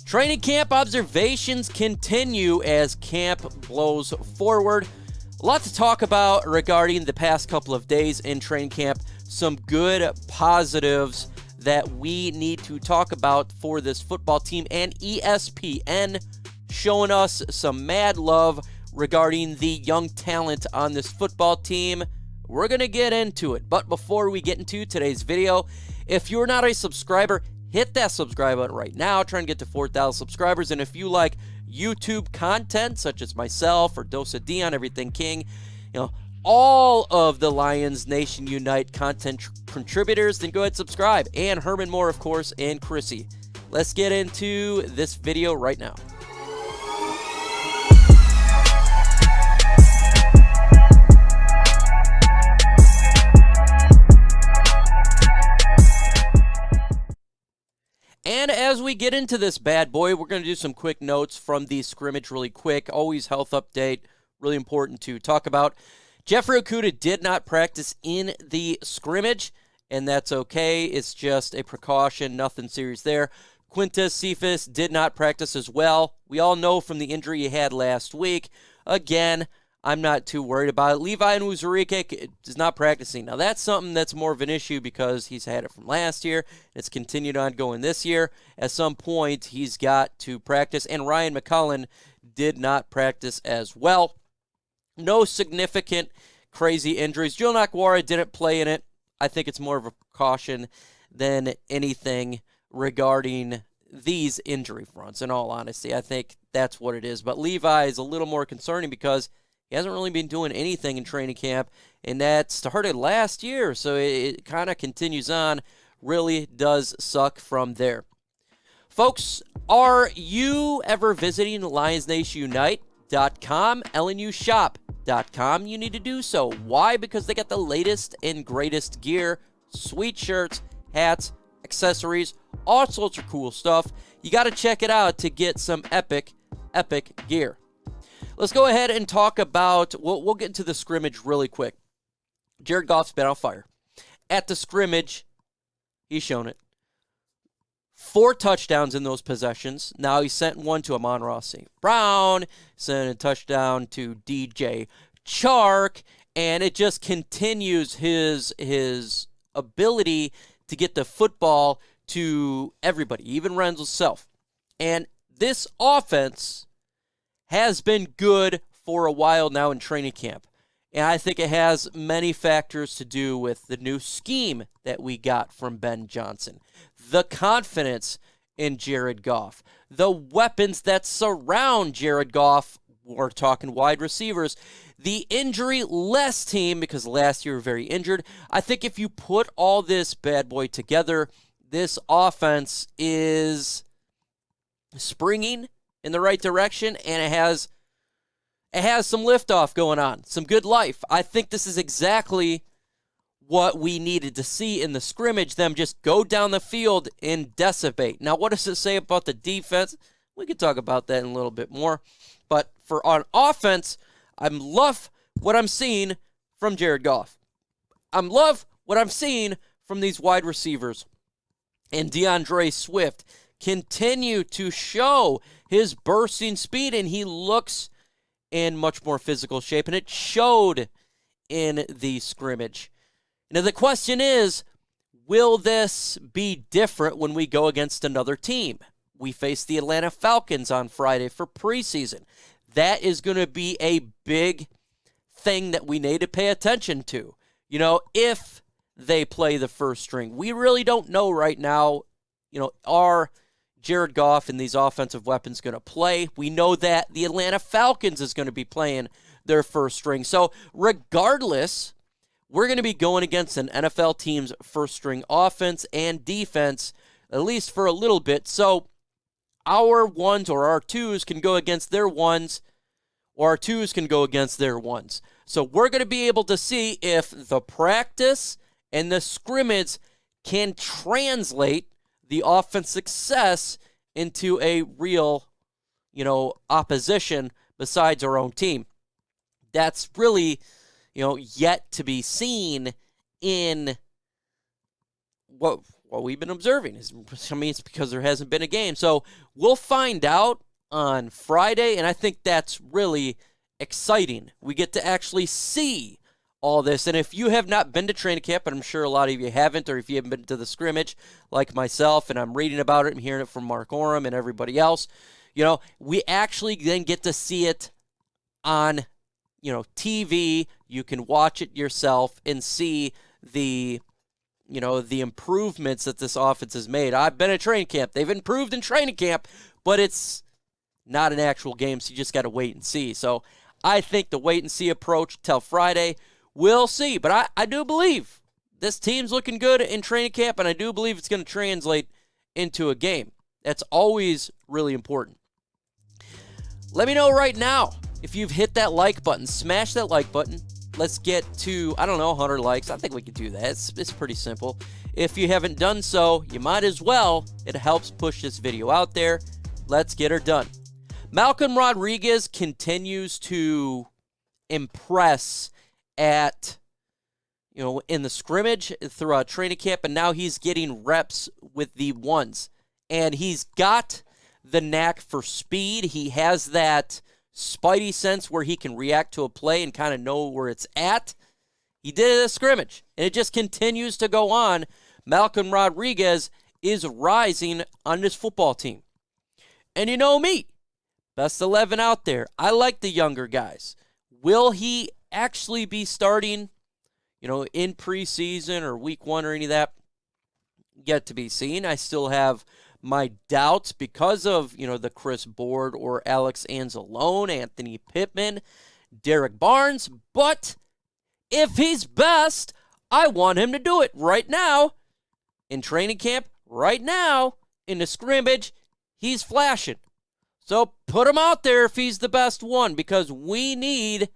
Training camp observations continue as camp blows forward. A lot to talk about regarding the past couple of days in training camp. Some good positives that we need to talk about for this football team, and ESPN showing us some mad love regarding the young talent on this football team. We're going to get into it. But before we get into today's video, if you're not a subscriber, hit that subscribe button right now. Trying to get to 4,000 subscribers. And if you like YouTube content, such as myself or Dosa Dion, Everything King, all of the Lions Nation Unite content contributors, then go ahead and subscribe. And Herman Moore, of course, and Chrissy. Let's get into this video right now. And as we get into this bad boy, we're going to do some quick notes from the scrimmage really quick. Always health update, really important to talk about. Jeffrey Okudah did not practice in the scrimmage, and that's okay. It's just a precaution, nothing serious there. Quintez Cephas did not practice as well. We all know from the injury he had last week. Again, I'm not too worried about it. Levi Onwuzurike is not practicing. Now, that's something that's more of an issue because he's had it from last year. It's continued on going this year. At some point, he's got to practice. And Ryan McCullen did not practice as well. No significant crazy injuries. Joe Nakwara didn't play in it. I think it's more of a precaution than anything regarding these injury fronts, in all honesty. I think that's what it is. But Levi is a little more concerning because he hasn't really been doing anything in training camp, and that started last year, so it kind of continues on. Really does suck from there. Folks, are you ever visiting LionsNationUnite.com, LNU Shop.com? You need to do so. Why? Because they got the latest and greatest gear, sweet shirts, hats, accessories, all sorts of cool stuff. You got to check it out to get some epic gear. Let's go ahead and talk about, we'll get into the scrimmage really quick. Jared Goff's been on fire. At the scrimmage, he's shown it. 4 touchdowns in those possessions. Now he sent one to Amon-Ra St. Brown, sent a touchdown to DJ Chark, and it just continues his ability to get the football to everybody, even Renzel's self. And this offense has been good for a while now in training camp. And I think it has many factors to do with the new scheme that we got from Ben Johnson, the confidence in Jared Goff, the weapons that surround Jared Goff. We're talking wide receivers, the injury-less team, because last year we were very injured. I think if you put all this bad boy together, this offense is springing in the right direction, and it has some liftoff going on, some good life. I think this is exactly what we needed to see in the scrimmage, them just go down the field and decimate. Now, what does it say about the defense? We could talk about that in a little bit more. But on offense, I love what I'm seeing from Jared Goff. I love what I'm seeing from these wide receivers. And DeAndre Swift continue to show his bursting speed, and he looks in much more physical shape, and it showed in the scrimmage. Now, the question is, will this be different when we go against another team? We face the Atlanta Falcons on Friday for preseason. That is going to be a big thing that we need to pay attention to. If they play the first string. We really don't know right now, are Jared Goff and these offensive weapons going to play? We know that the Atlanta Falcons is going to be playing their first string. So regardless, we're going to be going against an NFL team's first string offense and defense, at least for a little bit. So our ones or our twos can go against their ones, or our twos can go against their ones. So we're going to be able to see if the practice and the scrimmage can translate the offense success into a real, opposition besides our own team. That's really, yet to be seen in what what we've been observing. I mean, it's because there hasn't been a game. So we'll find out on Friday, and I think that's really exciting. We get to actually see all this. And if you have not been to training camp, and I'm sure a lot of you haven't, or if you haven't been to the scrimmage like myself, and I'm reading about it and hearing it from Mark Orem and everybody else, we actually then get to see it on, TV. You can watch it yourself and see the improvements that this offense has made. I've been at training camp. They've improved in training camp, but it's not an actual game, so you just got to wait and see. So I think the wait and see approach till Friday, we'll see. But I do believe this team's looking good in training camp, and I do believe it's going to translate into a game. That's always really important. Let me know right now if you've hit that like button. Smash that like button. Let's get to, 100 likes. I think we could do that. It's pretty simple. If you haven't done so, you might as well. It helps push this video out there. Let's get her done. Malcolm Rodriguez continues to impress at, in the scrimmage throughout training camp, and now he's getting reps with the ones. And he's got the knack for speed. He has that spidey sense where he can react to a play and kind of know where it's at. He did it at a scrimmage, and it just continues to go on. Malcolm Rodriguez is rising on this football team. And you know me, best 11 out there. I like the younger guys. Will he actually be starting, in preseason or week 1 or any of that? Yet to be seen. I still have my doubts because of, the Chris Board or Alex Anzalone, Anthony Pittman, Derek Barnes. But if he's best, I want him to do it right now. In training camp, right now, in the scrimmage, he's flashing. So put him out there if he's the best one, because we need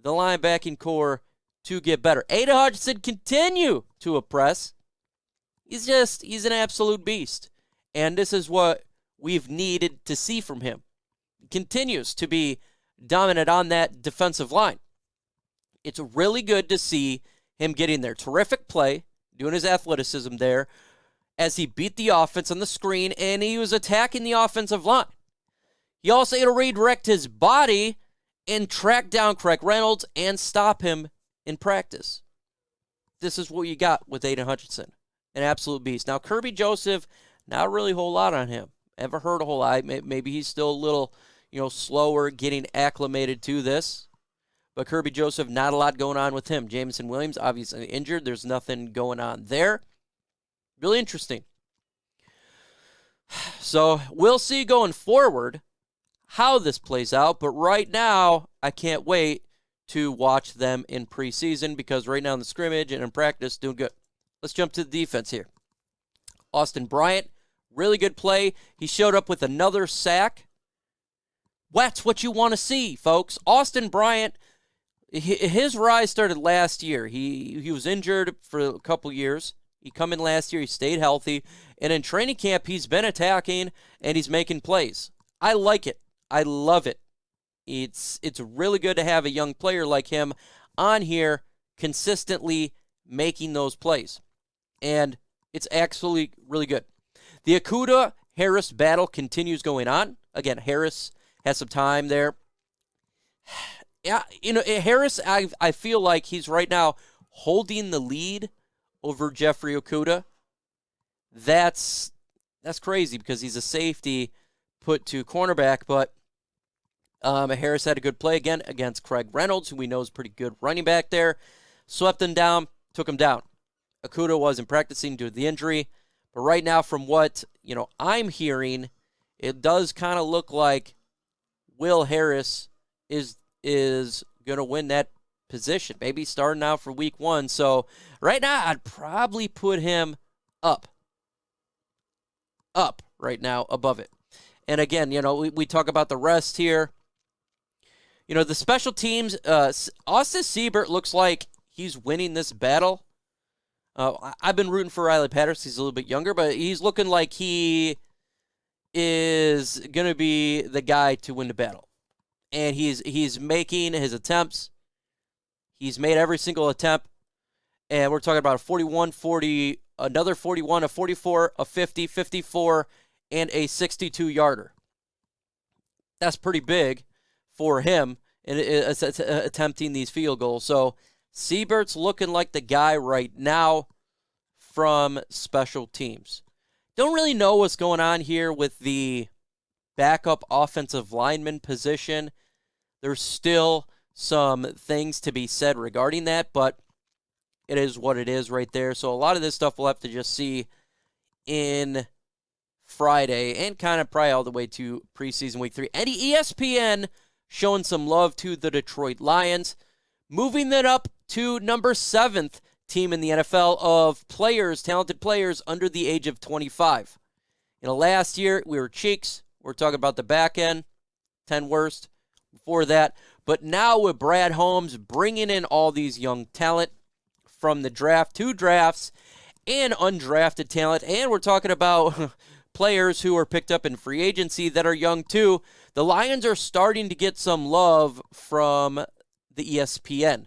the linebacking core to get better. Aidan Hutchinson continue to impress. He's an absolute beast. And this is what we've needed to see from him. He continues to be dominant on that defensive line. It's really good to see him getting there. Terrific play, doing his athleticism there as he beat the offense on the screen, and he was attacking the offensive line. He also had to redirect his body and track down Craig Reynolds and stop him in practice. This is what you got with Aidan Hutchinson, an absolute beast. Now, Kirby Joseph, not really a whole lot on him. Ever heard a whole lot. Maybe he's still a little, slower getting acclimated to this. But Kirby Joseph, not a lot going on with him. Jameson Williams, obviously injured. There's nothing going on there. Really interesting. So we'll see going forward how this plays out. But right now, I can't wait to watch them in preseason, because right now in the scrimmage and in practice, doing good. Let's jump to the defense here. Austin Bryant, really good play. He showed up with another sack. That's what you want to see, folks. Austin Bryant, his rise started last year. He was injured for a couple years. He come in last year. He stayed healthy. And in training camp, he's been attacking, and he's making plays. I like it. I love it. It's really good to have a young player like him on here consistently making those plays. And it's actually really good. The Okudah-Harris battle continues going on. Again, Harris has some time there. Yeah, Harris, I feel like he's right now holding the lead over Jeffrey Okudah. That's crazy because he's a safety put to cornerback, but Harris had a good play again against Craig Reynolds, who we know is a pretty good running back there. Swept him down, took him down. Okudah wasn't practicing due to the injury, but right now from what I'm hearing, it does kind of look like Will Harris is going to win that position, maybe starting out for week 1. So right now I'd probably put him up right now above it. And again, we talk about the rest here. The special teams, Austin Siebert looks like he's winning this battle. I've been rooting for Riley Patterson. He's a little bit younger, but he's looking like he is going to be the guy to win the battle. And he's making his attempts. He's made every single attempt. And we're talking about a 41-40 another 41, a 44, a 50, 54, and a 62-yarder. That's pretty big for him in attempting these field goals. So Siebert's looking like the guy right now from special teams. Don't really know what's going on here with the backup offensive lineman position. There's still some things to be said regarding that, but it is what it is right there. So a lot of this stuff we'll have to just see in Friday and kind of probably all the way to preseason week 3. And ESPN showing some love to the Detroit Lions, moving that up to number 7th team in the NFL of players, talented players under the age of 25. Last year we were cheeks. We're talking about the back end, 10 worst before that. But now with Brad Holmes bringing in all these young talent from the draft, 2 drafts, and undrafted talent, and we're talking about players who are picked up in free agency that are young too, the Lions are starting to get some love from the ESPN.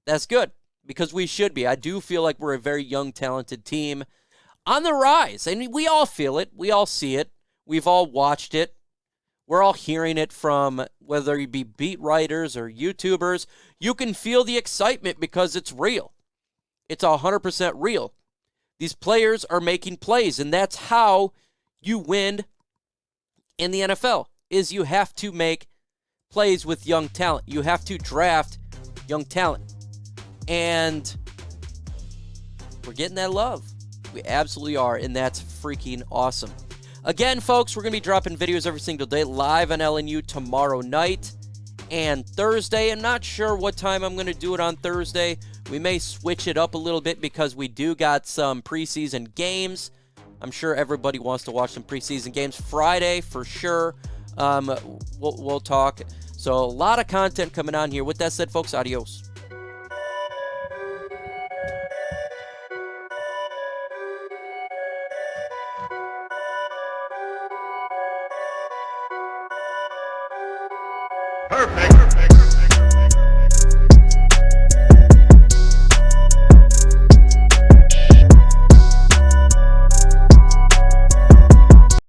That's good, because we should be. I do feel like we're a very young, talented team on the rise, and we all feel it. We all see it. We've all watched it. We're all hearing it from whether you be beat writers or YouTubers. You can feel the excitement because it's real. It's 100% real. These players are making plays, and that's how you win in the NFL, is you have to make plays with young talent. You have to draft young talent. And we're getting that love. We absolutely are, and that's freaking awesome. Again, folks, we're going to be dropping videos every single day live on LNU tomorrow night and Thursday. I'm not sure what time I'm going to do it on Thursday. We may switch it up a little bit because we do got some preseason games. I'm sure everybody wants to watch some preseason games. Friday, for sure, we'll talk. So a lot of content coming on here. With that said, folks, adios. Perfect.